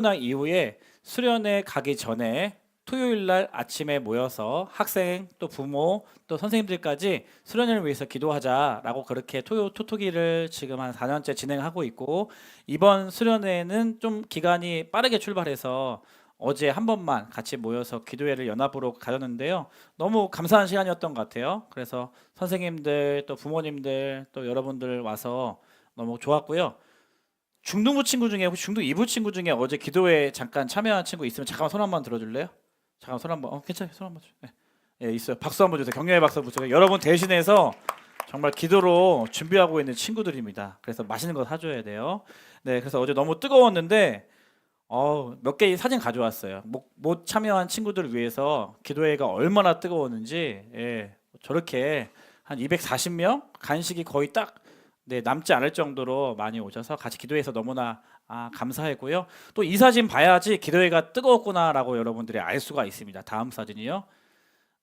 코로나 이후에 수련회 가기 전에 토요일 날 아침에 모여서 학생 또 부모 또 선생님들까지 수련회를 위해서 기도하자라고 그렇게 토토기를 지금 한 4년째 진행하고 있고, 이번 수련회는 좀 기간이 빠르게 출발해서 어제 한 번만 같이 모여서 기도회를 연합으로 가졌는데요. 너무 감사한 시간이었던 것 같아요. 그래서 선생님들 또 부모님들 또 여러분들 와서 너무 좋았고요. 중등부 친구 중에 혹시 중등 2부 친구 중에 어제 기도회 잠깐 참여한 친구 있으면 잠깐 손 한번 들어줄래요? 잠깐 손 한번. 괜찮아요. 손 한번. 네. 예, 있어요. 박수 한번 주세요. 격려의 박수 한번 주세요. 여러분 대신해서 정말 기도로 준비하고 있는 친구들입니다. 그래서 맛있는 거 사줘야 돼요. 네, 그래서 어제 너무 뜨거웠는데 몇 개의 사진 가져왔어요. 못 참여한 친구들을 위해서 기도회가 얼마나 뜨거웠는지. 예, 저렇게 한 240명 간식이 거의 딱 네, 남지 않을 정도로 많이 오셔서 같이 기도해서 너무나 감사했고요. 또 이 사진 봐야지 기도회가 뜨거웠구나라고 여러분들이 알 수가 있습니다. 다음 사진이요.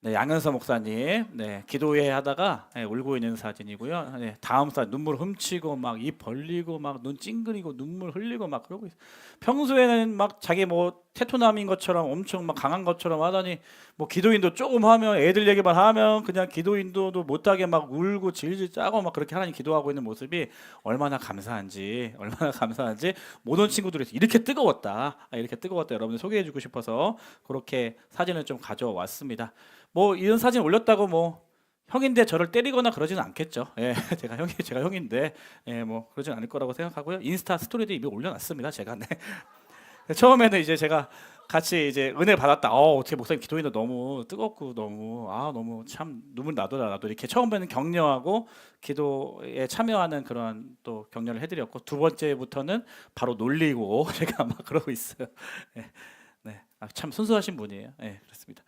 네, 양현서 목사님, 네, 기도회 하다가 울고 있는 사진이고요. 네, 다음 사진 눈물 훔치고 막 입 벌리고 막 눈 찡그리고 눈물 흘리고 막 그러고 있어요. 평소에는 막 자기 뭐 테토남인 것처럼 엄청 막 강한 것처럼 하더니 뭐 기도인도 조금 하면 애들 얘기만 하면 그냥 기도인도도 못하게 막 울고 질질 짜고 막 그렇게 하나님 기도하고 있는 모습이 얼마나 감사한지 얼마나 감사한지 모든 친구들이 이렇게 뜨거웠다, 이렇게 뜨거웠다 여러분들 소개해주고 싶어서 그렇게 사진을 좀 가져왔습니다. 뭐 이런 사진 올렸다고 뭐 형인데 저를 때리거나 그러지는 않겠죠. 예, 제가 형인데 뭐 그러진 않을 거라고 생각하고요. 인스타 스토리도 이미 올려놨습니다. 제가 네. 처음에는 이제 제가 같이 이제 은혜 받았다. 어떻게 목사님 기도인도 너무 뜨겁고 너무 너무 참 눈물 나더라 나도 이렇게 처음에는 격려하고 기도에 참여하는 그런 또 격려를 해드렸고, 두 번째부터는 바로 놀리고 제가 막 그러고 있어요. 예, 네, 참 순수하신 분이에요. 네, 그렇습니다.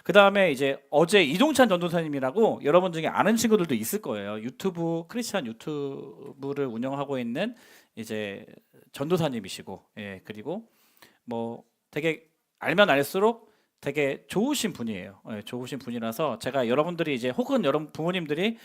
그 다음에 이제 어제 이종찬 전도사님이라고 여러분 중에 아는 친구들도 있을 거예요. 유튜브 크리스찬 유튜브를 운영하고 있는 이제 전도사님이시고, 그리고 뭐 되게 알면 알수록 되게 좋으신 분이에요. 좋으신 분이라서 제가 여러분들이 이제 혹은 여러분 부모님들이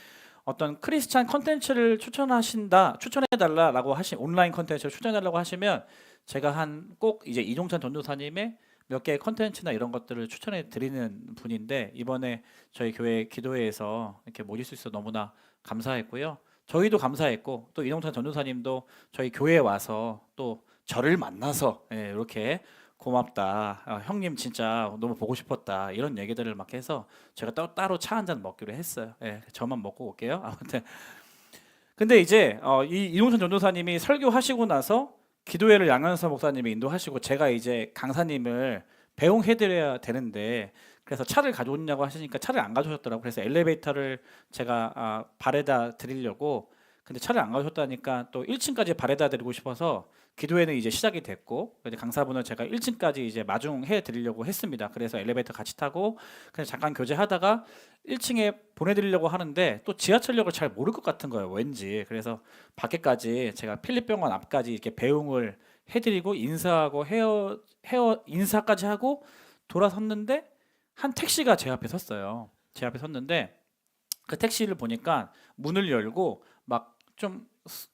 어떤 크리스찬 컨텐츠를 추천해달라고 온라인 컨텐츠를 추천해달라고 하시면 제가 한 꼭 이제 이종찬 전도사님의 몇 개의 컨텐츠나 이런 것들을 추천해 드리는 분인데, 이번에 저희 교회 기도회에서 이렇게 모실 수 있어 너무나 감사했고요. 저희도 감사했고 또 이종찬 전도사님도 저희 교회에 와서 또 저를 만나서 이렇게 고맙다, 형님 진짜 너무 보고 싶었다 이런 얘기들을 막 해서 제가 따로 차 한 잔 먹기로 했어요. 저만 먹고 올게요. 아무튼 근데 이제 이 이종찬 전도사님이 설교하시고 나서 기도회를 양현서 목사님이 인도하시고 제가 이제 강사님을 배웅해드려야 되는데, 그래서 차를 가져오냐고 하시니까 차를 안 가져오셨더라고. 그래서 엘리베이터를 제가 바래다 드리려고, 근데 차를 안 가져오셨다니까 또 1층까지 바래다 드리고 싶어서 기도회는 이제 시작이 됐고, 이제 강사분을 제가 1층까지 이제 마중해 드리려고 했습니다. 그래서 엘리베이터 같이 타고 그냥 잠깐 교제하다가 1층에 보내드리려고 하는데 또 지하철역을 잘 모를 것 같은 거예요, 왠지. 그래서 밖에까지 제가 필립병원 앞까지 이렇게 배웅을 해드리고 인사하고 헤어 인사까지 하고 돌아섰는데 한 택시가 제 앞에 섰어요. 제 앞에 섰는데 그 택시를 보니까 문을 열고 막 좀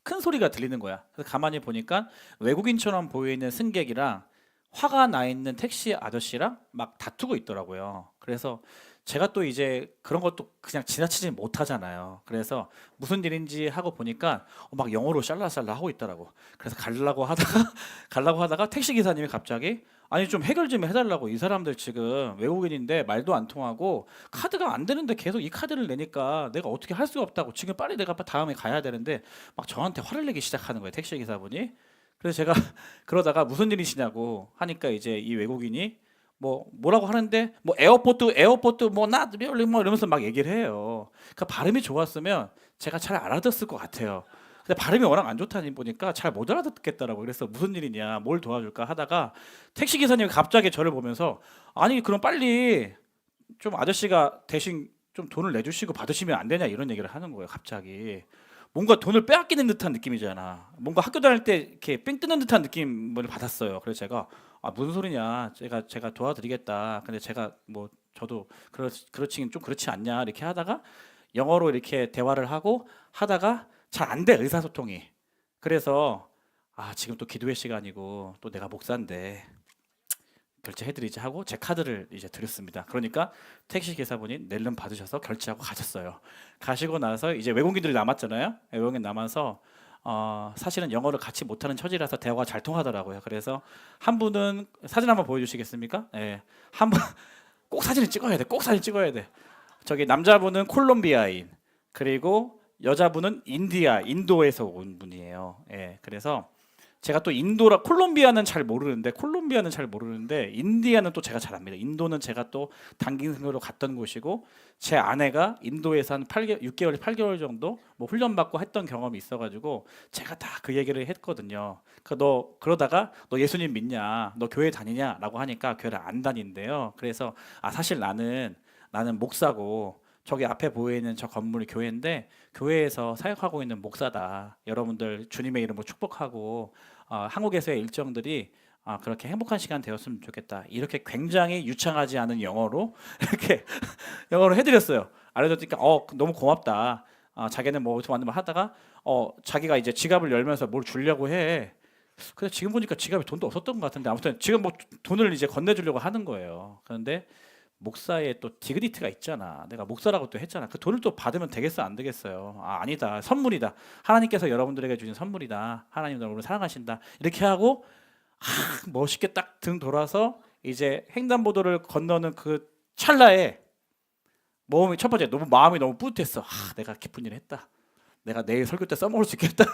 큰 소리가 들리는 거야. 그래서 가만히 보니까 외국인처럼 보이는 승객이랑 화가 나 있는 택시 아저씨랑 막 다투고 있더라고요. 그래서 제가 또 이제 그런 것도 그냥 지나치지 못하잖아요. 그래서 무슨 일인지 하고 보니까 막 영어로 샬라샬라 하고 있더라고. 그래서 가려고 하다가 가려고 하다가 택시 기사님이 갑자기 아니 좀 해결 좀 해달라고, 이 사람들 지금 외국인인데 말도 안 통하고 카드가 안 되는데 계속 이 카드를 내니까 내가 어떻게 할 수가 없다고, 지금 빨리 내가 다음에 가야 되는데 막 저한테 화를 내기 시작하는 거예요, 택시 기사분이. 그래서 제가 그러다가 무슨 일이시냐고 하니까 이제 이 외국인이 뭐라고 하는데 뭐 에어포트 뭐나 뭐 이러면서 막 얘기를 해요. 그러니까 발음이 좋았으면 제가 잘 알아듣을 것 같아요. 근데 발음이 워낙 안 좋다니 보니까 잘 못 알아듣겠더라고. 그래서 무슨 일이냐, 뭘 도와줄까 하다가 택시 기사님이 갑자기 저를 보면서 아니 그럼 빨리 좀 아저씨가 대신 좀 돈을 내주시고 받으시면 안 되냐 이런 얘기를 하는 거예요, 갑자기. 뭔가 돈을 빼앗기는 듯한 느낌이잖아. 뭔가 학교 다닐 때 이렇게 뺑 뜨는 듯한 느낌을 받았어요. 그래서 제가 무슨 소리냐, 제가 도와드리겠다. 근데 제가 뭐 저도 그렇지 좀 그렇지 않냐 이렇게 하다가 영어로 이렇게 대화를 하고 하다가 잘 안 돼, 의사소통이. 그래서 지금 또 기도회 시간이고 또 내가 목사인데 결제해드리자 하고 제 카드를 이제 드렸습니다. 그러니까 택시 기사분이 낼름 받으셔서 결제하고 가셨어요. 가시고 나서 이제 외국인들이 남았잖아요. 외국인 남아서 사실은 영어를 같이 못하는 처지라서 대화가 잘 통하더라고요. 그래서 한 분은 사진 한번 보여주시겠습니까? 예, 한 분 꼭 사진을 찍어야 돼. 꼭 사진 찍어야 돼. 저기 남자분은 콜롬비아인, 그리고 여자분은 인도에서 온 분이에요. 예, 그래서 제가 또 콜롬비아는 잘 모르는데 인디아는 또 제가 잘 압니다. 인도는 제가 또 단기 생으로 갔던 곳이고 제 아내가 인도에서 한 6개월, 8개월 정도 뭐 훈련받고 했던 경험이 있어가지고 제가 다 그 얘기를 했거든요. 너 그러다가 너 예수님 믿냐? 너 교회 다니냐?라고 하니까 교회를 안 다닌대요. 그래서 사실 나는 목사고 저기 앞에 보이는 저 건물이 교회인데 교회에서 사역하고 있는 목사다. 여러분들 주님의 이름으로 축복하고 한국에서의 일정들이 그렇게 행복한 시간 되었으면 좋겠다. 이렇게 굉장히 유창하지 않은 영어로 이렇게 영어로 해드렸어요. 알려줬으니까 너무 고맙다. 자기는 뭐 하다가 자기가 이제 지갑을 열면서 뭘 주려고 해. 근데 지금 보니까 지갑에 돈도 없었던 것 같은데 아무튼 지금 뭐 돈을 이제 건네주려고 하는 거예요. 그런데 목사의 또 디그니티가 있잖아. 내가 목사라고 또 했잖아. 그 돈을 또 받으면 되겠어, 안 되겠어요? 아니다. 선물이다. 하나님께서 여러분들에게 주신 선물이다. 하나님 여러분을 사랑하신다. 이렇게 하고 멋있게 딱 등 돌아서 이제 횡단보도를 건너는 그 찰나에 첫 번째 마음이 너무 뿌듯했어. 내가 기쁜 일을 했다. 내가 내일 설교 때 써먹을 수 있겠다.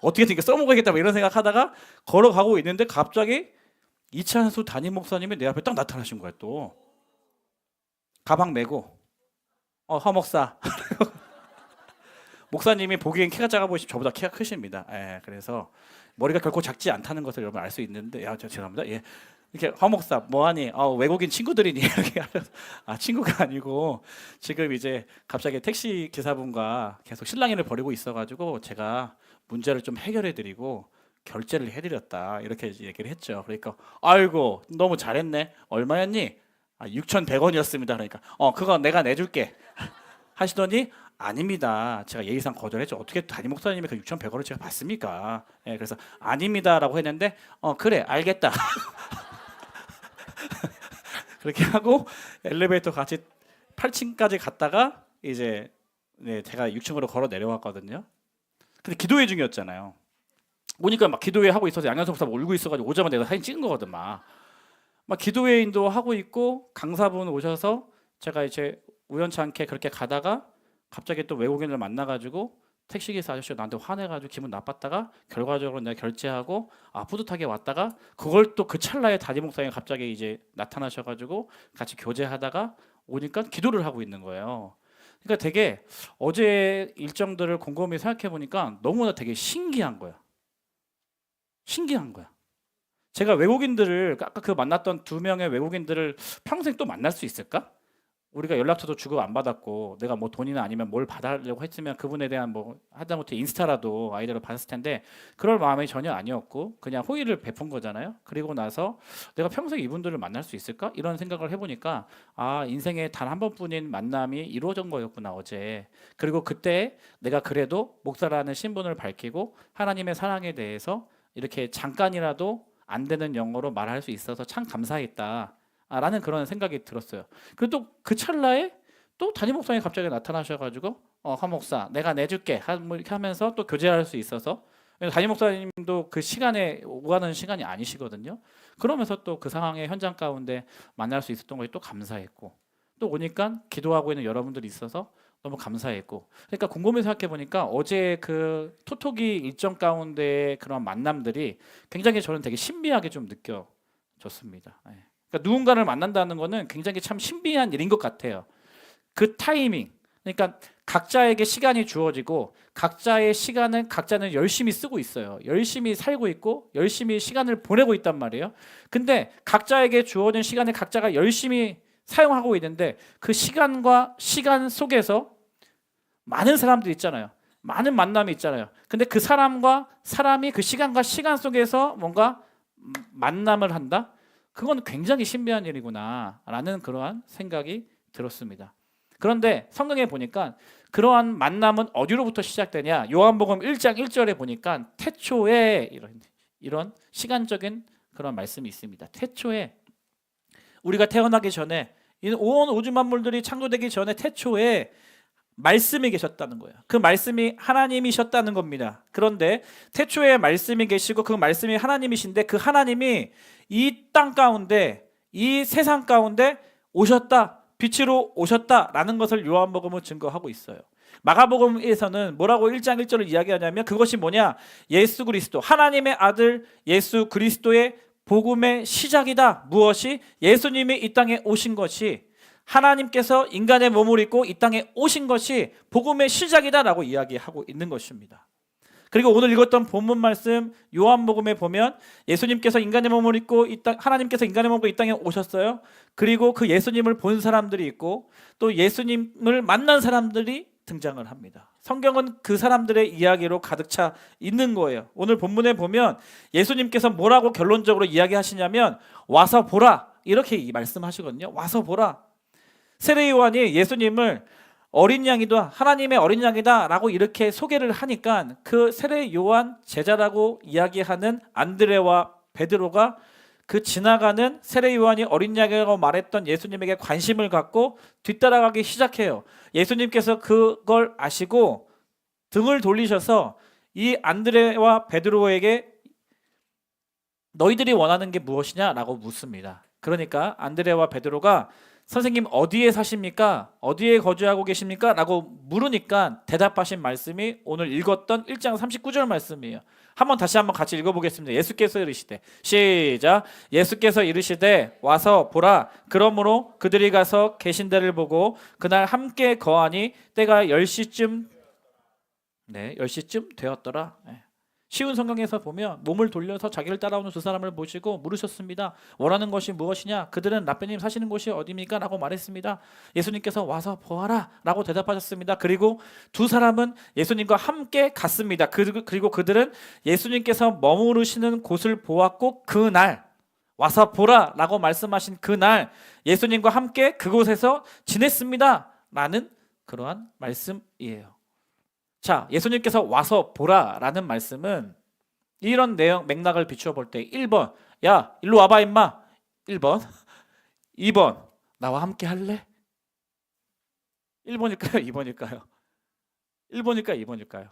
어떻게든 써먹어야겠다. 이런 생각하다가 걸어가고 있는데 갑자기 이찬수 담임 목사님이 내 앞에 딱 나타나신 거야 또. 가방 메고 허 목사 목사님이 보기엔 키가 작아 보이시면 저보다 키가 크십니다. 예, 그래서 머리가 결코 작지 않다는 것을 여러분 알 수 있는데 죄송합니다. 예, 이렇게 허 목사 뭐하니? 외국인 친구들이니? 이렇게 친구가 아니고 지금 이제 갑자기 택시 기사분과 계속 실랑이를 벌이고 있어가지고 제가 문제를 좀 해결해드리고 결제를 해드렸다 이렇게 얘기를 했죠. 그러니까 아이고 너무 잘했네. 얼마였니? 6,100원이었습니다. 그러니까 그거 내가 내줄게 하시더니 아닙니다. 제가 예의상 거절했죠. 어떻게 담임 목사님이 그 6,100원을 제가 받습니까? 예, 그래서 아닙니다라고 했는데 그래 알겠다. 그렇게 하고 엘리베이터 같이 8층까지 갔다가 이제 제가 6층으로 걸어 내려왔거든요. 근데 기도회 중이었잖아요. 오니까 막 기도회 하고 있어서 양현석 목사 울고 있어가지고 오자마자 내가 사진 찍은 거거든 막 기도회 인도 하고 있고 강사분 오셔서 제가 이제 우연치 않게 그렇게 가다가 갑자기 또 외국인을 만나가지고 택시기사 아저씨가 나한테 화내가지고 기분 나빴다가 결과적으로 내가 결제하고 뿌듯하게 왔다가 그걸 또 그 찰나에 담임 목사님이 갑자기 이제 나타나셔가지고 같이 교제하다가 오니까 기도를 하고 있는 거예요. 그러니까 되게 어제 일정들을 곰곰이 생각해 보니까 너무나 되게 신기한 거야. 제가 외국인들을 아까 그 만났던 2명의 외국인들을 평생 또 만날 수 있을까? 우리가 연락처도 주고 안 받았고 내가 뭐 돈이나 아니면 뭘 받으려고 했으면 그분에 대한 뭐 하다못해 인스타라도 아이디어를 받았을 텐데 그럴 마음이 전혀 아니었고 그냥 호의를 베푼 거잖아요. 그리고 나서 내가 평생 이분들을 만날 수 있을까? 이런 생각을 해보니까 인생에 단 한 번뿐인 만남이 이루어진 거였구나 어제. 그리고 그때 내가 그래도 목사라는 신분을 밝히고 하나님의 사랑에 대해서 이렇게 잠깐이라도 안 되는 영어로 말할 수 있어서 참 감사했다 라는 그런 생각이 들었어요. 그리고 또 그 찰나에 또 담임 목사님이 갑자기 나타나셔가지고 허 목사 내가 내줄게 이렇게 하면서 또 교제할 수 있어서 담임 목사님도 그 시간에 오가는 시간이 아니시거든요. 그러면서 또 그 상황의 현장 가운데 만날 수 있었던 것이 또 감사했고 또 오니까 기도하고 있는 여러분들이 있어서 너무 감사했고 그러니까 곰곰이 생각해 보니까 어제 그 토토기 일정 가운데 그런 만남들이 굉장히 저는 되게 신비하게 좀 느껴졌습니다. 그러니까 누군가를 만난다는 거는 굉장히 참 신비한 일인 것 같아요. 그 타이밍 그러니까 각자에게 시간이 주어지고 각자의 시간은 각자는 열심히 쓰고 있어요. 열심히 살고 있고 열심히 시간을 보내고 있단 말이에요. 근데 각자에게 주어진 시간을 각자가 열심히 사용하고 있는데 그 시간과 시간 속에서 많은 사람들이 있잖아요. 많은 만남이 있잖아요. 근데 그 사람과 사람이 그 시간과 시간 속에서 뭔가 만남을 한다? 그건 굉장히 신비한 일이구나 라는 그러한 생각이 들었습니다. 그런데 성경에 보니까 그러한 만남은 어디로부터 시작되냐? 요한복음 1장 1절에 보니까 태초에 이런 이런 시간적인 그런 말씀이 있습니다. 태초에 우리가 태어나기 전에 온 우주 만물들이 창조되기 전에 태초에 말씀이 계셨다는 거예요. 그 말씀이 하나님이셨다는 겁니다. 그런데 태초에 말씀이 계시고 그 말씀이 하나님이신데 그 하나님이 이 땅 가운데 이 세상 가운데 오셨다. 빛으로 오셨다라는 것을 요한복음은 증거하고 있어요. 마가복음에서는 뭐라고 1장 1절을 이야기하냐면 그것이 뭐냐? 예수 그리스도 하나님의 아들 예수 그리스도의 복음의 시작이다. 무엇이? 예수님이 이 땅에 오신 것이 하나님께서 인간의 몸을 입고 이 땅에 오신 것이 복음의 시작이다라고 이야기하고 있는 것입니다. 그리고 오늘 읽었던 본문 말씀 요한복음에 보면 예수님께서 인간의 몸을 입고 하나님께서 인간의 몸을 입고 이 땅에 오셨어요. 그리고 그 예수님을 본 사람들이 있고 또 예수님을 만난 사람들이 등장을 합니다. 성경은 그 사람들의 이야기로 가득 차 있는 거예요. 오늘 본문에 보면 예수님께서 뭐라고 결론적으로 이야기하시냐면 와서 보라 이렇게 말씀하시거든요. 와서 보라. 세례 요한이 예수님을 어린 양이다, 하나님의 어린 양이다 라고 이렇게 소개를 하니까 그 세례 요한 제자라고 이야기하는 안드레와 베드로가 그 지나가는 세례 요한이 어린 양이라고 말했던 예수님에게 관심을 갖고 뒤따라가기 시작해요. 예수님께서 그걸 아시고 등을 돌리셔서 이 안드레와 베드로에게 너희들이 원하는 게 무엇이냐라고 묻습니다. 그러니까 안드레와 베드로가 선생님 어디에 사십니까? 어디에 거주하고 계십니까? 라고 물으니까 대답하신 말씀이 오늘 읽었던 1장 39절 말씀이에요. 다시 한번 같이 읽어보겠습니다. 예수께서 이르시되 시작. 예수께서 이르시되 와서 보라. 그러므로 그들이 가서 계신 데를 보고 그날 함께 거하니 때가 10시쯤 10시쯤 되었더라. 쉬운 성경에서 보면 몸을 돌려서 자기를 따라오는 두 사람을 보시고 물으셨습니다. 원하는 것이 무엇이냐? 그들은 라베님 사시는 곳이 어디입니까? 라고 말했습니다. 예수님께서 와서 보아라 라고 대답하셨습니다. 그리고 두 사람은 예수님과 함께 갔습니다. 그리고 그들은 예수님께서 머무르시는 곳을 보았고 그날 와서 보라 라고 말씀하신 그날 예수님과 함께 그곳에서 지냈습니다 라는 그러한 말씀이에요. 자, 예수님께서 와서 보라라는 말씀은 이런 내용 맥락을 비추어 볼 때 1번 야 일로 와봐 임마 1번 2번 나와 함께 할래? 1번일까요? 2번일까요? 1번일까요? 2번일까요?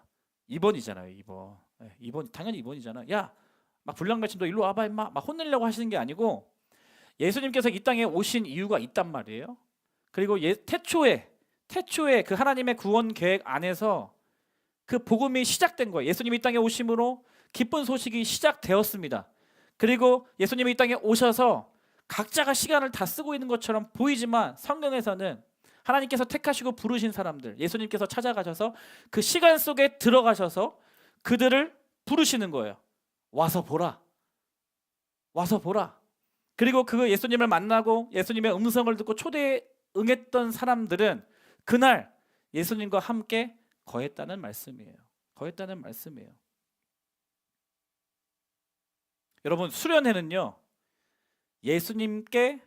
2번이잖아요. 2번 2번 당연히 2번이잖아. 야 막 불량배치 너 일로 와봐 임마 막 혼내려고 하시는 게 아니고 예수님께서 이 땅에 오신 이유가 있단 말이에요. 그리고 태초에 그 하나님의 구원 계획 안에서 그 복음이 시작된 거예요. 예수님이 이 땅에 오심으로 기쁜 소식이 시작되었습니다. 그리고 예수님이 이 땅에 오셔서 각자가 시간을 다 쓰고 있는 것처럼 보이지만 성경에서는 하나님께서 택하시고 부르신 사람들 예수님께서 찾아가셔서 그 시간 속에 들어가셔서 그들을 부르시는 거예요. 와서 보라. 와서 보라. 그리고 그 예수님을 만나고 예수님의 음성을 듣고 초대에 응했던 사람들은 그날 예수님과 함께 거했다는 말씀이에요. 거했다는 말씀이에요. 여러분 수련회는요. 예수님께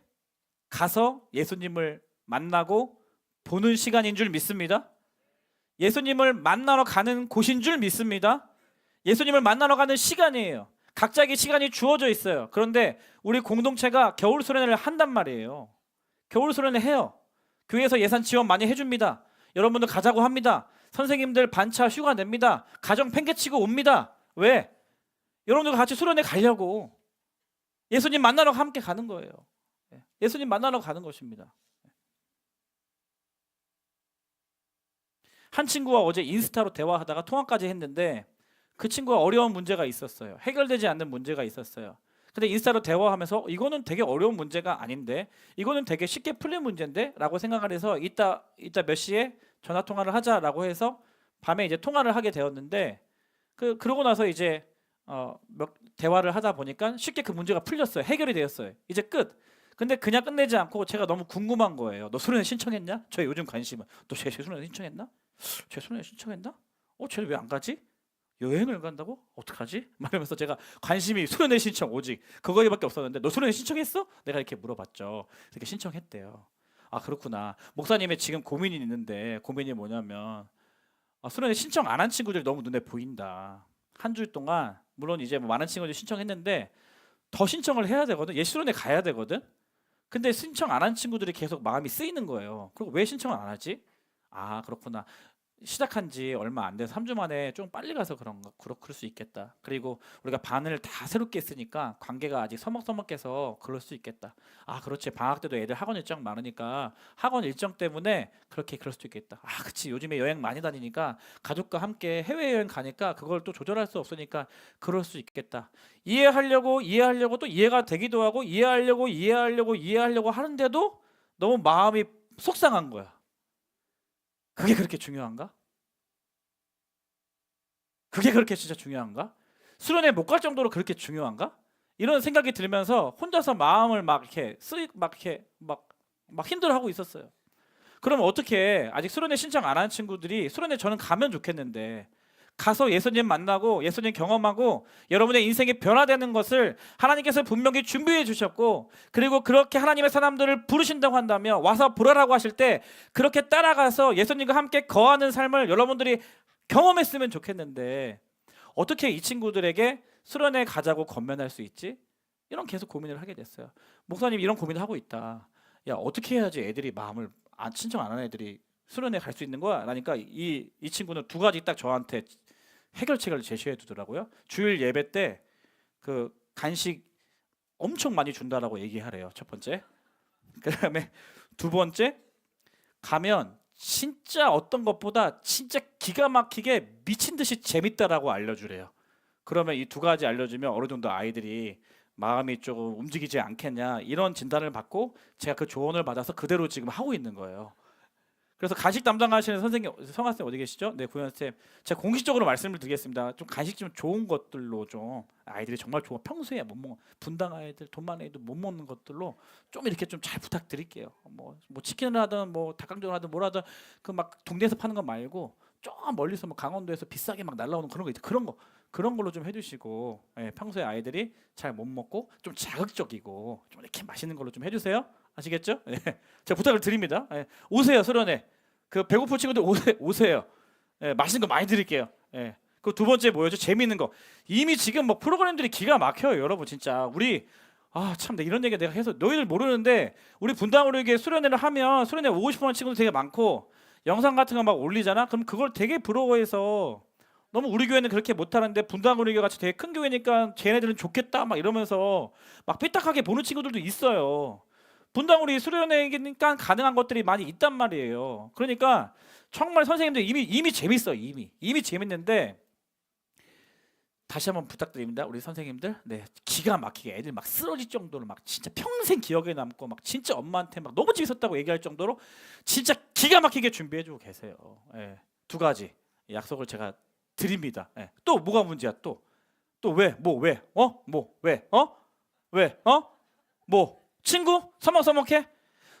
가서 예수님을 만나고 보는 시간인 줄 믿습니다. 예수님을 만나러 가는 곳인 줄 믿습니다. 예수님을 만나러 가는 시간이에요. 각자에게 시간이 주어져 있어요. 그런데 우리 공동체가 겨울 수련회를 한단 말이에요. 겨울 수련회 해요. 교회에서 예산 지원 많이 해줍니다. 여러분들 가자고 합니다. 선생님들 반차 휴가 냅니다. 가정 팽개치고 옵니다. 왜? 여러분들과 같이 수련회 가려고. 예수님 만나러 함께 가는 거예요. 예수님 만나러 가는 것입니다. 한 친구와 어제 인스타로 대화하다가 통화까지 했는데 그 친구가 어려운 문제가 있었어요. 해결되지 않는 문제가 있었어요. 근데 인스타로 대화하면서 이거는 되게 어려운 문제가 아닌데 이거는 되게 쉽게 풀릴 문제인데 라고 생각을 해서 이따 몇 시에 전화 통화를 하자라고 해서 밤에 이제 통화를 하게 되었는데 그러고 나서 이제 대화를 하다 보니까 쉽게 그 문제가 풀렸어요. 해결이 되었어요. 이제 끝. 근데 그냥 끝내지 않고 제가 너무 궁금한 거예요. 너 수련회 신청했냐? 저희 요즘 관심은 너 쟤 수련회 신청했나? 쟤 수련회 신청했나? 쟤는 왜 안 가지? 여행을 간다고? 어떡하지? 말하면서 제가 관심이 수련회 신청 오직 그거밖에 없었는데 너 수련회 신청했어? 내가 이렇게 물어봤죠. 이렇게 신청했대요. 아 그렇구나. 목사님의 지금 고민이 있는데 고민이 뭐냐면 수련회 신청 안 한 친구들이 너무 눈에 보인다. 한 주 동안 물론 이제 뭐 많은 친구들이 신청했는데 더 신청을 해야 되거든. 예술원에 가야 되거든. 근데 신청 안 한 친구들이 계속 마음이 쓰이는 거예요. 그리고 왜 신청을 안 하지? 아, 그렇구나. 시작한 지 얼마 안 돼서 3주 만에 좀 빨리 가서 그런가, 그럴 수 있겠다. 그리고 우리가 반을 다 새롭게 쓰니까 관계가 아직 서먹서먹해서 그럴 수 있겠다. 아, 그렇지. 방학 때도 애들 학원 일정 많으니까 학원 일정 때문에 그렇게 그럴 수도 있겠다. 아, 그치. 요즘에 여행 많이 다니니까 가족과 함께 해외여행 가니까 그걸 또 조절할 수 없으니까 그럴 수 있겠다. 이해하려고 또 이해가 되기도 하고 이해하려고 하는데도 너무 마음이 속상한 거야. 그게 그렇게 중요한가? 그게 그렇게 진짜 중요한가? 수련회 못 갈 정도로 그렇게 중요한가? 이런 생각이 들면서 혼자서 마음을 막 이렇게 막 힘들어하고 있었어요. 그러면 어떻게 아직 수련회 신청 안 한 친구들이 수련회 저는 가면 좋겠는데 가서 예수님 만나고 예수님 경험하고 여러분의 인생이 변화되는 것을 하나님께서 분명히 준비해 주셨고 그리고 그렇게 하나님의 사람들을 부르신다고 한다면 와서 보라라고 하실 때 그렇게 따라가서 예수님과 함께 거하는 삶을 여러분들이 경험했으면 좋겠는데 어떻게 이 친구들에게 수련회 가자고 건면할 수 있지? 이런 계속 고민을 하게 됐어요. 목사님 이런 고민을 하고 있다. 야, 어떻게 해야지 애들이 마음을 신청 안 하는 애들이 수련회 갈 수 있는 거야? 그러니까 이 친구는 두 가지 딱 저한테 해결책을 제시해 두더라고요. 주일 예배 때 그 간식 엄청 많이 준다라고 얘기하래요. 첫 번째. 그다음에 두 번째 가면 진짜 어떤 것보다 진짜 기가 막히게 미친 듯이 재밌다라고 알려주래요. 그러면 이 두 가지 알려주면 어느 정도 아이들이 마음이 조금 움직이지 않겠냐 이런 진단을 받고 제가 그 조언을 받아서 그대로 지금 하고 있는 거예요. 그래서 간식 담당하시는 선생님 성화쌤 어디 계시죠? 네, 구현쌤. 제가 공식적으로 말씀을 드리겠습니다. 좀 간식 좀 좋은 것들로 좀 아이들이 정말 좋아 평소에 못 먹는 분당 아이들 돈 많은 애들 못 먹는 것들로 좀 이렇게 좀 잘 부탁드릴게요. 뭐 치킨을 하든 뭐 닭강정을 하든 뭐라든 그 막 동네에서 파는 거 말고 좀 멀리서 뭐 강원도에서 비싸게 막 날라오는 그런 거 있죠. 그런 걸로 좀 해주시고 예, 평소에 아이들이 잘 못 먹고 좀 자극적이고 좀 이렇게 맛있는 걸로 좀 해주세요. 아시겠죠? 예. 제가 부탁을 드립니다. 예. 오세요 수련회. 그 배고픈 친구들 오세요. 예, 맛있는 거 많이 드릴게요. 예. 그 두 번째 뭐였죠? 재미있는 거. 이미 지금 뭐 프로그램들이 기가 막혀요, 여러분 진짜. 우리 참 이런 얘기 내가 해서 너희들 모르는데 우리 분당으로 이게 수련회를 하면 수련회 오고 싶어하는 친구들 되게 많고 영상 같은 거 막 올리잖아. 그럼 그걸 되게 부러워해서 너무 우리 교회는 그렇게 못하는데 분당 우리 교회 같이 되게 큰 교회니까 쟤네들은 좋겠다 막 이러면서 막 삐딱하게 보는 친구들도 있어요. 분당 우리 수련회니까 가능한 것들이 많이 있단 말이에요. 그러니까 정말 선생님들 이미 재밌어 이미 재밌는데 다시 한번 부탁드립니다. 우리 선생님들 네 기가 막히게 애들 막 쓰러질 정도로 막 진짜 평생 기억에 남고 막 진짜 엄마한테 막 너무 재밌었다고 얘기할 정도로 진짜 기가 막히게 준비해주고 계세요. 예, 두 가지 약속을 제가 드립니다. 예. 또 뭐가 문제야 또 왜? 왜? 뭐 왜? 왜? 뭐 친구? 서먹서먹해?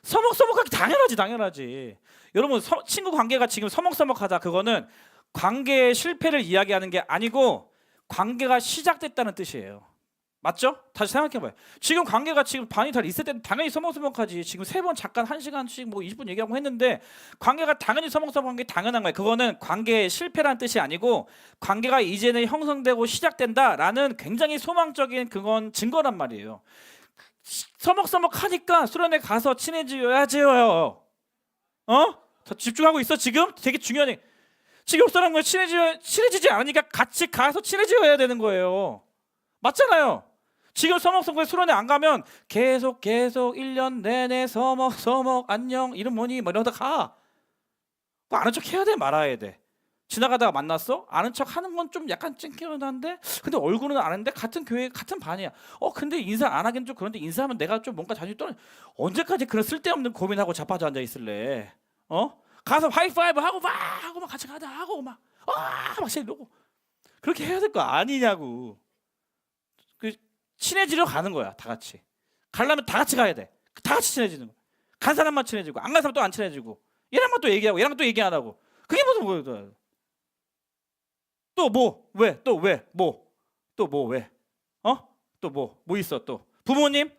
서먹서먹하기 당연하지. 여러분 친구 관계가 지금 서먹서먹하다 그거는 관계의 실패를 이야기하는 게 아니고 관계가 시작됐다는 뜻이에요. 맞죠? 다시 생각해봐요. 지금 관계가 지금 반이 다 리셋된 당연히 서먹서먹하지. 지금 세 번 잠깐 1시간씩 뭐 20분 얘기하고 했는데 관계가 당연히 서먹서먹한 게 당연한 거예요. 그거는 관계의 실패라는 뜻이 아니고 관계가 이제는 형성되고 시작된다라는 굉장히 소망적인 그건 증거란 말이에요. 서먹서먹하니까 수련회 가서 친해져야지요. 더 집중하고 있어 지금? 되게 중요하네. 지금 사람과 친해지지 않으니까 같이 가서 친해져야 되는 거예요. 맞잖아요. 지금 서먹서먹 수련회 안 가면 계속 1년 내내 서먹 안녕 이름 뭐니 뭐 이러다 가. 그거 아는 척 해야 돼 말아야 돼. 지나가다가 만났어? 아는 척 하는 건 좀 약간 찡그러는데 근데 얼굴은 아는데 같은 교회 같은 반이야. 근데 인사 안 하긴 좀 그런데 인사하면 내가 좀 뭔가 자존심 떨어. 언제까지 그런 쓸데없는 고민하고 자빠져 앉아 있을래? 가서 하이파이브 하고 막 같이 가자 하고 막 이러고 그렇게 해야 될 거 아니냐고. 그 친해지려 가는 거야 다 같이. 가려면 다 같이 가야 돼. 다 같이 친해지는 거. 간 사람만 친해지고 안 간 사람 또 안 친해지고 얘랑만 또 얘기하고 얘랑 또 얘기 안 하고 그게 무슨 뭐야? 또 뭐? 왜? 또 왜? 뭐? 또 뭐 왜? 또 뭐 있어 또? 부모님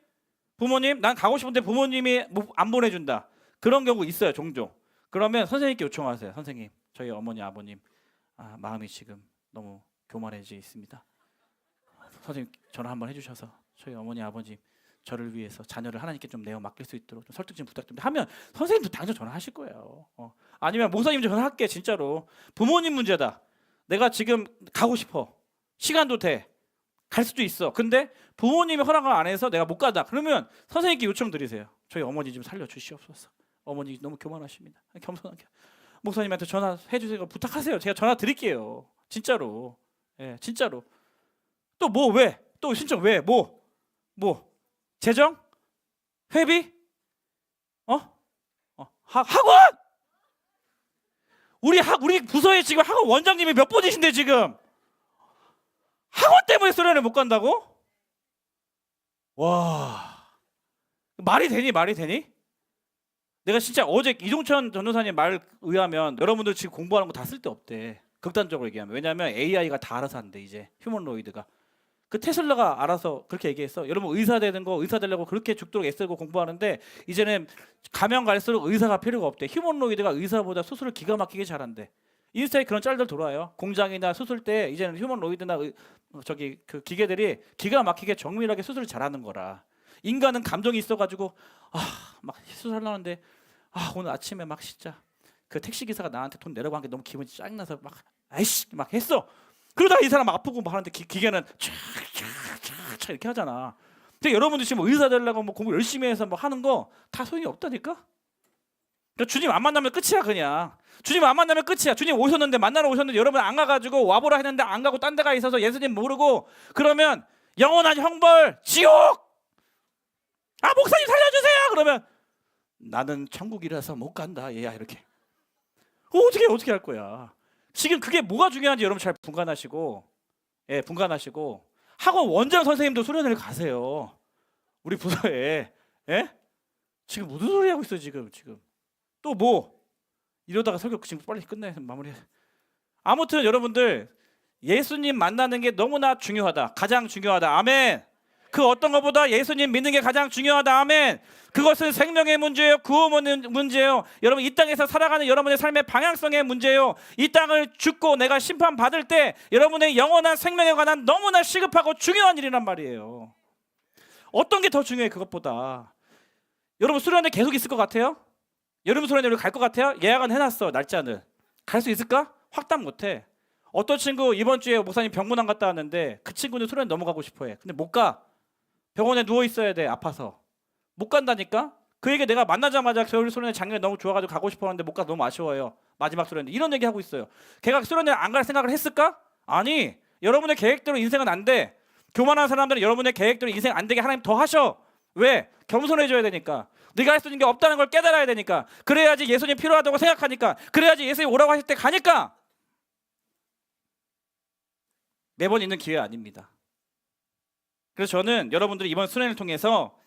난 가고 싶은데 부모님이 안 보내준다. 그런 경우 있어요 종종. 그러면 선생님께 요청하세요. 선생님 저희 어머니 아버님 마음이 지금 너무 교만해져 있습니다. 선생님 전화 한번 해주셔서 저희 어머니 아버지 저를 위해서 자녀를 하나님께 좀 내어 맡길 수 있도록 좀 설득 좀 부탁드립니다 하면 선생님도 당장 전화하실 거예요. 아니면 목사님 전화할게 진짜로 부모님 문제다. 내가 지금 가고 싶어. 시간도 돼. 갈 수도 있어. 근데 부모님이 허락을 안 해서 내가 못 가다. 그러면 선생님께 요청 드리세요. 저희 어머니 좀 살려주시옵소서. 어머니 너무 교만하십니다. 겸손하게 목사님한테 전화해 주세요. 부탁하세요. 제가 전화 드릴게요. 진짜로. 예, 진짜로. 또 뭐 왜? 또 신청 왜? 뭐? 재정? 회비? 학원? 우리 부서에 지금 학원 원장님이 몇 분이신데 지금 학원 때문에 수련회 못 간다고? 와, 말이 되니? 내가 진짜 어제 이종천 전도사님 말 의하면 여러분들 지금 공부하는 거 다 쓸데없대. 극단적으로 얘기하면. 왜냐하면 AI가 다 알아서 한대 이제 휴머노이드가. 그 테슬라가 알아서 그렇게 얘기했어. 여러분 의사 되려고 그렇게 죽도록 애쓰고 공부하는데 이제는 가면 갈수록 의사가 필요가 없대. 휴머노이드가 의사보다 수술을 기가 막히게 잘한대. 인스타에 그런 짤들 돌아요. 공장이나 수술 때 이제는 휴머노이드나 그 기계들이 기가 막히게 정밀하게 수술을 잘하는 거라. 인간은 감정이 있어가지고 막 수술하려는데 오늘 아침에 막 진짜 그 택시 기사가 나한테 돈 내라고 한 게 너무 기분이 짜증나서 막 아이씨 막 했어. 그러다가 이 사람 아프고 뭐 하는데 기계는 촥촥촥 이렇게 하잖아. 근데 여러분들 지금 의사 되려고 뭐 공부 열심히 해서 뭐 하는 거 다 소용이 없다니까. 그러니까 주님 안 만나면 끝이야 그냥. 주님 안 만나면 끝이야. 주님 만나러 오셨는데 여러분 안 가가지고 와보라 했는데 안 가고 딴 데가 있어서 예수님 모르고 그러면 영원한 형벌 지옥. 목사님 살려주세요. 그러면 나는 천국이라서 못 간다 얘야 이렇게. 어떻게 할 거야. 지금 그게 뭐가 중요한지 여러분 잘 분간하시고 학원 원장 선생님도 수련회를 가세요. 우리 부서에. 지금 무슨 소리 하고 있어요 지금. 또 뭐 이러다가 설교 지금 빨리 끝내서 마무리해. 아무튼 여러분들 예수님 만나는 게 너무나 중요하다. 가장 중요하다. 아멘. 그 어떤 것보다 예수님 믿는 게 가장 중요하다. 아멘. 그것은 생명의 문제예요. 구원의 문제예요. 여러분 이 땅에서 살아가는 여러분의 삶의 방향성의 문제예요. 이 땅을 죽고 내가 심판받을 때 여러분의 영원한 생명에 관한 너무나 시급하고 중요한 일이란 말이에요. 어떤 게 더 중요해 그것보다. 여러분 수련회 계속 있을 것 같아요? 여러분 수련회 우리 갈 것 같아요? 예약은 해놨어 날짜는. 갈 수 있을까? 확답 못해. 어떤 친구 이번 주에 목사님 병문안 갔다 왔는데 그 친구는 수련회 넘어가고 싶어해. 근데 못 가. 병원에 누워 있어야 돼 아파서. 못 간다니까. 그 얘기 내가 만나자마자 겨울 수련회 작년에 너무 좋아가지고 가고 싶었는데 못 가서 너무 아쉬워요. 마지막 수련회 이런 얘기 하고 있어요. 걔가 수련회 안 갈 생각을 했을까? 아니. 여러분의 계획대로 인생은 안 돼. 교만한 사람들은 여러분의 계획대로 인생 안 되게 하나님 더 하셔. 왜? 겸손해져야 되니까. 네가 할 수 있는 게 없다는 걸 깨달아야 되니까. 그래야지 예수님 필요하다고 생각하니까. 그래야지 예수님 오라고 하실 때 가니까. 매번 있는 기회 아닙니다. 그래서 저는 여러분들이 이번 수련회를 통해서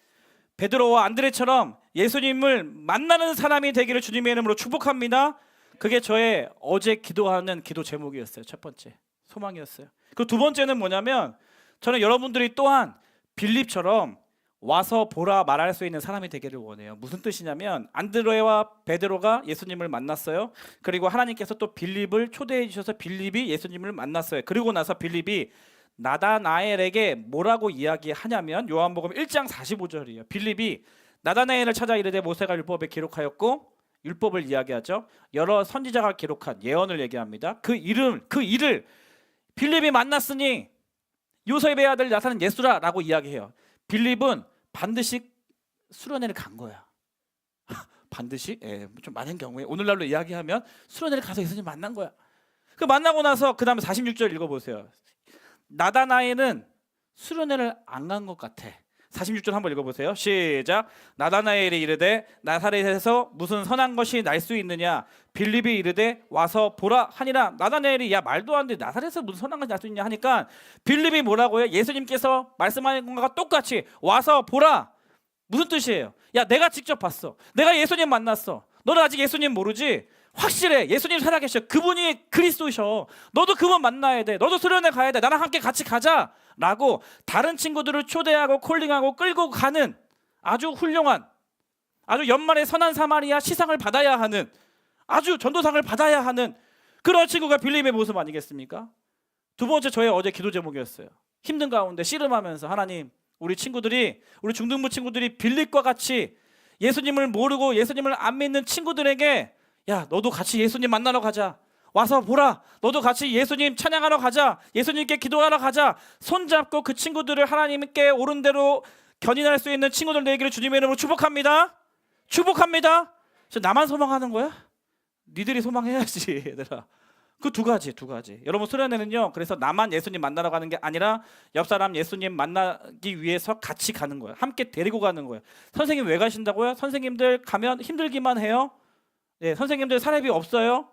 베드로와 안드레처럼 예수님을 만나는 사람이 되기를 주님의 이름으로 축복합니다. 그게 저의 어제 기도하는 기도 제목이었어요. 첫 번째 소망이었어요. 그 두 번째는 뭐냐면 저는 여러분들이 또한 빌립처럼 와서 보라 말할 수 있는 사람이 되기를 원해요. 무슨 뜻이냐면 안드레와 베드로가 예수님을 만났어요. 그리고 하나님께서 또 빌립을 초대해 주셔서 빌립이 예수님을 만났어요. 그리고 나서 빌립이 나다나엘에게 뭐라고 이야기하냐면 요한복음 1장 45절이에요. 빌립이 나다나엘을 찾아 이르되 모세가 율법에 기록하였고 율법을 이야기하죠. 여러 선지자가 기록한 예언을 얘기합니다. 그 일을 빌립이 만났으니 요셉의 아들 나사는 예수라라고 이야기해요. 빌립은 반드시 수련회를 간 거야. 반드시 좀 많은 경우에 오늘날로 이야기하면 수련회를 가서 예수님 만난 거야. 그 만나고 나서 그 다음에 46절 읽어보세요. 나다나엘은 수련회를 안 간 것 같아. 46절 한번 읽어보세요. 시작. 나다나엘이 이르되 나사렛에서 무슨 선한 것이 날 수 있느냐. 빌립이 이르되 와서 보라 하니라. 나다나엘이 야 말도 안 돼. 나사렛에서 무슨 선한 것이 날 수 있냐 하니까 빌립이 뭐라고 해요? 예수님께서 말씀하는 것과 똑같이 와서 보라. 무슨 뜻이에요? 야 내가 직접 봤어. 내가 예수님 만났어. 너는 아직 예수님 모르지? 확실해. 예수님 살아계셔. 그분이 그리스도셔. 너도 그분 만나야 돼. 너도 수련회 가야 돼. 나랑 함께 같이 가자 라고 다른 친구들을 초대하고 콜링하고 끌고 가는 아주 훌륭한, 아주 연말에 선한 사마리아 시상을 받아야 하는, 아주 전도상을 받아야 하는 그런 친구가 빌립의 모습 아니겠습니까? 두 번째 저의 어제 기도 제목이었어요. 힘든 가운데 씨름하면서 하나님, 우리 중등부 친구들이 빌립과 같이 예수님을 모르고 예수님을 안 믿는 친구들에게 야, 너도 같이 예수님 만나러 가자. 와서 보라. 너도 같이 예수님 찬양하러 가자. 예수님께 기도하러 가자. 손잡고 그 친구들을 하나님께 옳은 대로 견인할 수 있는 친구들 되기를 주님의 이름으로 축복합니다. 축복합니다. 나만 소망하는 거야? 니들이 소망해야지, 얘들아. 그 두 가지. 여러분, 수련회는요, 그래서 나만 예수님 만나러 가는 게 아니라 옆 사람 예수님 만나기 위해서 같이 가는 거예요. 함께 데리고 가는 거예요. 선생님 왜 가신다고요? 선생님들 가면 힘들기만 해요? 네, 선생님들 사례비 없어요?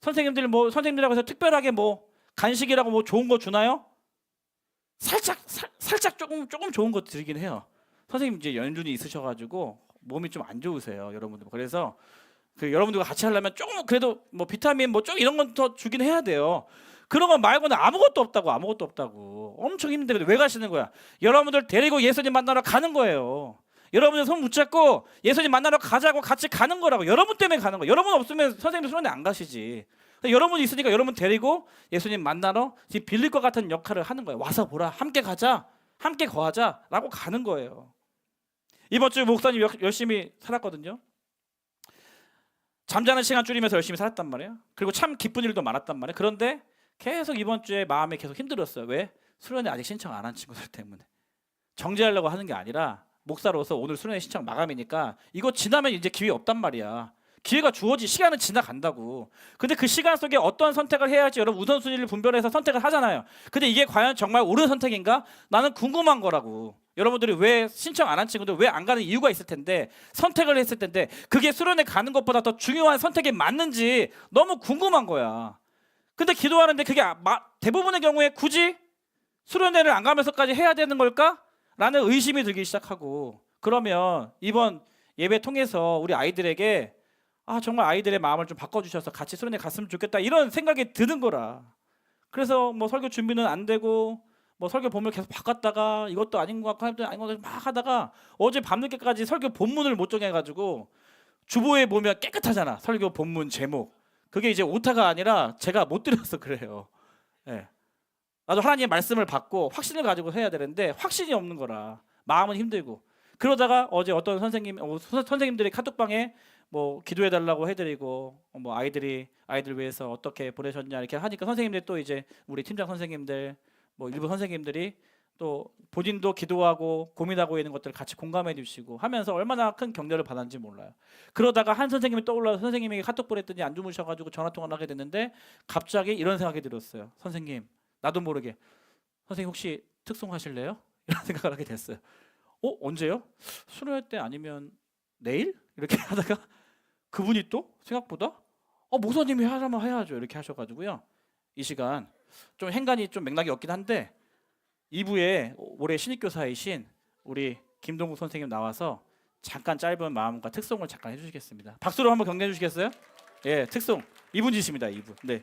선생님들이라고 해서 특별하게 뭐 간식이라고 뭐 좋은 거 주나요? 살짝 조금 좋은 거 드리긴 해요. 선생님 이제 연륜이 있으셔가지고 몸이 좀 안 좋으세요, 여러분들. 그래서 여러분들과 같이 하려면 조금 그래도 뭐 비타민 뭐 좀 이런 건 더 주긴 해야 돼요. 그런 거 말고는 아무것도 없다고. 엄청 힘든데 왜 가시는 거야? 여러분들 데리고 예수님 만나러 가는 거예요. 여러분들 손 붙잡고 예수님 만나러 가자고 같이 가는 거라고. 여러분 때문에 가는 거예요. 여러분 없으면 선생님 수련회 안 가시지. 여러분이 있으니까 여러분 데리고 예수님 만나러 지금 빌립과 같은 역할을 하는 거예요. 와서 보라, 함께 가자, 함께 거하자라고 가는 거예요. 이번 주 목사님 열심히 살았거든요. 잠자는 시간 줄이면서 열심히 살았단 말이에요. 그리고 참 기쁜 일도 많았단 말이에요. 그런데 계속 이번 주에 마음이 계속 힘들었어요. 왜? 수련회 아직 신청 안 한 친구들 때문에. 정지하려고 하는 게 아니라 목사로서 오늘 수련회 신청 마감이니까 이거 지나면 이제 기회 없단 말이야. 기회가 시간은 지나간다고. 근데 그 시간 속에 어떤 선택을 해야 할지 여러분 우선순위를 분별해서 선택을 하잖아요. 근데 이게 과연 정말 옳은 선택인가? 나는 궁금한 거라고. 여러분들이 왜 신청 안 한 친구들 왜 안 가는 이유가 있을 텐데, 선택을 했을 텐데 그게 수련회 가는 것보다 더 중요한 선택이 맞는지 너무 궁금한 거야. 근데 기도하는데 그게 대부분의 경우에 굳이 수련회를 안 가면서까지 해야 되는 걸까? 라는 의심이 들기 시작하고, 그러면 이번 예배 통해서 우리 아이들에게 정말 아이들의 마음을 좀 바꿔주셔서 같이 수련회 갔으면 좋겠다 이런 생각이 드는 거라. 그래서 뭐 설교 준비는 안 되고 뭐 설교 본문을 계속 바꿨다가 이것도 아닌 것 같고 아닌 것 같고 막 하다가 어제 밤늦게까지 설교 본문을 못 정해가지고 주보에 보면 깨끗하잖아, 설교 본문 제목. 그게 이제 오타가 아니라 제가 못 드려서 그래요. 예. 나도 하나님의 말씀을 받고 확신을 가지고 해야 되는데 확신이 없는 거라 마음은 힘들고, 그러다가 어제 어떤 선생님들이 카톡방에 뭐 기도해달라고 해드리고 뭐 아이들 위해서 어떻게 보내셨냐 이렇게 하니까 선생님들 또 이제 우리 팀장 선생님들 뭐 일부 선생님들이 또 본인도 기도하고 고민하고 있는 것들을 같이 공감해 주시고 하면서 얼마나 큰 격려를 받았는지 몰라요. 그러다가 한 선생님이 떠올라서 선생님에게 카톡 보냈더니 안 주무셔가지고 전화통화를 하게 됐는데 갑자기 이런 생각이 들었어요. 선생님, 나도 모르게 선생님 혹시 특송 하실래요? 이런 생각을 하게 됐어요. 언제요? 수련회 때 아니면 내일? 이렇게 하다가 그분이 또 생각보다 목사님이 하라면 해야죠 이렇게 하셔가지고요. 이 시간 좀 행간이 좀 맥락이 없긴 한데 2부에 올해 신입교사이신 우리 김동국 선생님 나와서 잠깐 짧은 마음과 특송을 잠깐 해주시겠습니다. 박수로 한번 격려해 주시겠어요? 예, 특송 2분지십니다. 2분. 네.